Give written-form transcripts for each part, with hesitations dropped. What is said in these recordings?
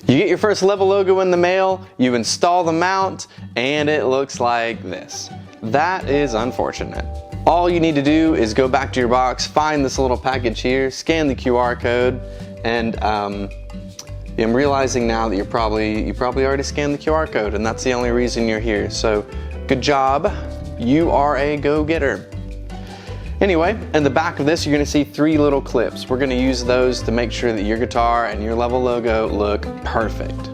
You get your first Level logo in the mail, you install the mount, and it looks like this. That is unfortunate. All you need to do is go back to your box, find this little package here, scan the QR code, and I'm realizing now that you probably already scanned the QR code, and that's the only reason you're here. So good job, you are a go-getter. Anyway, in the back of this, you're gonna see 3 little clips. We're gonna use those to make sure that your guitar and your Level logo look perfect.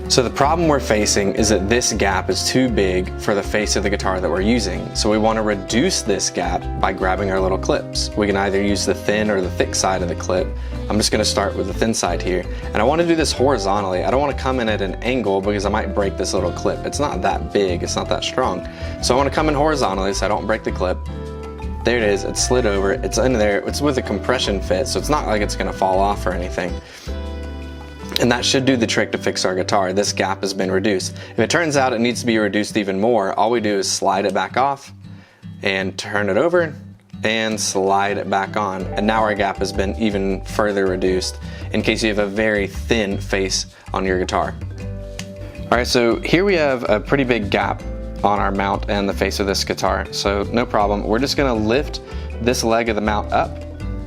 So the problem we're facing is that this gap is too big for the face of the guitar that we're using. So we wanna reduce this gap by grabbing our little clips. We can either use the thin or the thick side of the clip. I'm just gonna start with the thin side here. And I wanna do this horizontally. I don't wanna come in at an angle because I might break this little clip. It's not that big, it's not that strong. So I wanna come in horizontally so I don't break the clip. There it is, it's slid over, it's in there, it's with a compression fit, so it's not like it's gonna fall off or anything. And that should do the trick to fix our guitar. This gap has been reduced. If it turns out it needs to be reduced even more, all we do is slide it back off and turn it over and slide it back on. And now our gap has been even further reduced in case you have a very thin face on your guitar. All right, so here we have a pretty big gap on our mount and the face of this guitar. So no problem. We're just gonna lift this leg of the mount up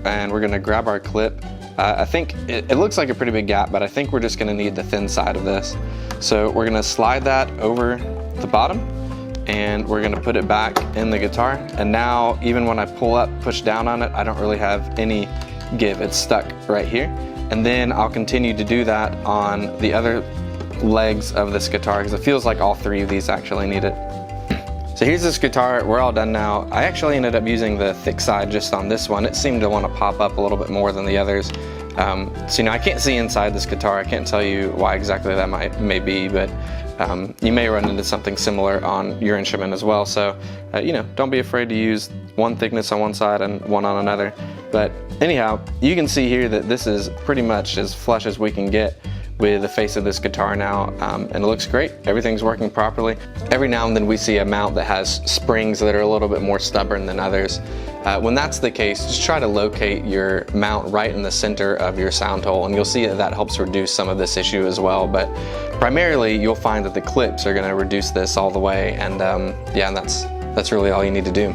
and we're gonna grab our clip. I think it looks like a pretty big gap, but I think we're just gonna need the thin side of this. So we're gonna slide that over the bottom and we're gonna put it back in the guitar. And now even when I pull up, push down on it, I don't really have any give. It's stuck right here. And then I'll continue to do that on the other legs of this guitar because it feels like all 3 of these actually need it. So here's this guitar, we're all done now. I actually ended up using the thick side just on this one. It seemed to want to pop up a little bit more than the others. So I can't see inside this guitar. I can't tell you why exactly that may be, but you may run into something similar on your instrument as well. So don't be afraid to use one thickness on one side and one on another. But anyhow, you can see here that this is pretty much as flush as we can get with the face of this guitar now, and it looks great. Everything's working properly. Every now and then we see a mount that has springs that are a little bit more stubborn than others. When that's the case, just try to locate your mount right in the center of your sound hole, and you'll see that helps reduce some of this issue as well. But primarily, you'll find that the clips are gonna reduce this all the way, and yeah, that's really all you need to do.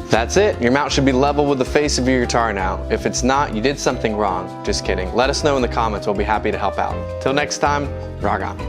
That's it. Your mount should be level with the face of your guitar now. If it's not, you did something wrong. Just kidding. Let us know in the comments. We'll be happy to help out. Till next time, rock on.